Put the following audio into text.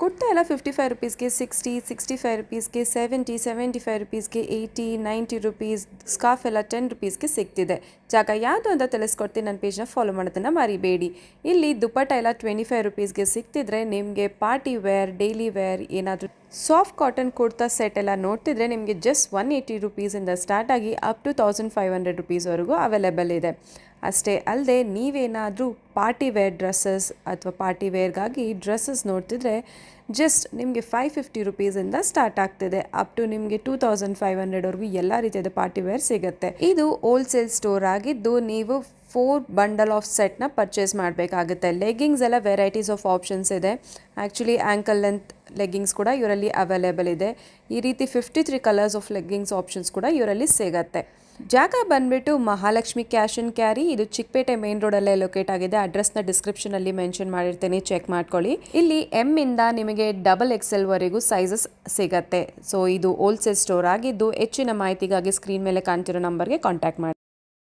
ಕುರ್ತಾ ಎಲ್ಲ 55 ರುಪೀಸ್ಗೆ, 60, 65 ರುಪೀಸ್ಗೆ, 70, 75 ರುಪೀಸ್ಗೆ, 80, 90 rupees, scarf ಎಲ್ಲ 10 ರುಪೀಸ್ಗೆ ಸಿಗ್ತಿದೆ. ಜಾಗ ಯಾವುದು ಅಂತ ತಿಳಿಸ್ಕೊಡ್ತೀನಿ, ನನ್ನ ಪೇಜ್ನ ಫಾಲೋ ಮಾಡೋದನ್ನು ಮರಿಬೇಡಿ. ಇಲ್ಲಿ ದುಪ್ಪಟ್ಟ ಎಲ್ಲ 25 ರುಪೀಸ್ಗೆ ಸಿಗ್ತಿದ್ರೆ, ನಿಮಗೆ ಪಾರ್ಟಿ ವೇರ್, ಡೈಲಿ ವೇರ್ ಏನಾದರೂ ಸಾಫ್ಟ್ ಕಾಟನ್ ಕುರ್ತಾ ಸೆಟ್ ಎಲ್ಲ ನೋಡ್ತಿದ್ರೆ ನಿಮಗೆ ಜಸ್ಟ್ 180 ರುಪೀಸಿಂದ ಸ್ಟಾರ್ಟ್ ಆಗಿ ಅಪ್ ಟು 1500 ರುಪೀಸ್ವರೆಗೂ ಅವೈಲೇಬಲ್ ಇದೆ. ಅಷ್ಟೇ ಅಲ್ಲದೆ ನೀವೇನಾದರೂ ಪಾರ್ಟಿ ವೇರ್ ಡ್ರೆಸ್ಸಸ್ ಅಥವಾ ಪಾರ್ಟಿ ವೇರ್ಗಾಗಿ ಡ್ರೆಸ್ಸಸ್ ನೋಡ್ತಿದ್ರೆ ಜಸ್ಟ್ ನಿಮಗೆ 550 ರುಪೀಸಿಂದ ಸ್ಟಾರ್ಟ್ ಆಗ್ತಿದೆ. ಅಪ್ ಟು ನಿಮಗೆ 2500ವರೆಗೂ ಎಲ್ಲ ರೀತಿಯಾದ ಪಾರ್ಟಿ ವೇರ್ ಸಿಗುತ್ತೆ. ಇದು ಹೋಲ್ಸೇಲ್ ಸ್ಟೋರ್ ಆಗಿದ್ದು ನೀವು 4 ಬಂಡಲ್ ಆಫ್ ಸೆಟ್ನ ಪರ್ಚೇಸ್ ಮಾಡಬೇಕಾಗುತ್ತೆ. ಲೆಗ್ಗಿಂಗ್ಸ್ ಎಲ್ಲ ವೆರೈಟೀಸ್ ಆಫ್ ಆಪ್ಷನ್ಸ್ ಇದೆ. ಆ್ಯಕ್ಚುಲಿ ಆ್ಯಂಕಲ್ ಲೆಂತ್ ಲೆಗ್ಗಿಂಗ್ಸ್ ಕೂಡ ಇವರಲ್ಲಿ ಅವೈಲೇಬಲ್ ಇದೆ. ಈ ರೀತಿ 53 ಕಲರ್ಸ್ ಆಫ್ ಲೆಗ್ಗಿಂಗ್ಸ್ ಆಪ್ಷನ್ಸ್ ಕೂಡ ಇವರಲ್ಲಿ ಸಿಗುತ್ತೆ. ಜಾಗ ಬಂದ್ಬಿಟ್ಟು ಮಹಾಲಕ್ಷ್ಮಿ ಕ್ಯಾಶ್ ಆ್ಯಂಡ್ ಕ್ಯಾರಿ. ಇದು ಚಿಕ್ಕಪೇಟೆ ಮೇನ್ ರೋಡಲ್ಲೇ ಲೊಕೇಟ್ ಆಗಿದೆ. ಅಡ್ರೆಸ್ನ ಡಿಸ್ಕ್ರಿಪ್ಷನಲ್ಲಿ ಮೆನ್ಷನ್ ಮಾಡಿರ್ತೀನಿ, ಚೆಕ್ ಮಾಡ್ಕೊಳ್ಳಿ. ಇಲ್ಲಿ ಎಮ್ ಇಂದ ನಿಮಗೆ XXL ವರೆಗೂ ಸೈಜಸ್ ಸಿಗತ್ತೆ. ಸೊ ಇದು ಹೋಲ್ಸೇಲ್ ಸ್ಟೋರ್ ಆಗಿದ್ದು ಹೆಚ್ಚಿನ ಮಾಹಿತಿಗಾಗಿ ಸ್ಕ್ರೀನ್ ಮೇಲೆ ಕಾಣ್ತಿರೋ ನಂಬರ್ಗೆ ಕಾಂಟ್ಯಾಕ್ಟ್ ಮಾಡಿ.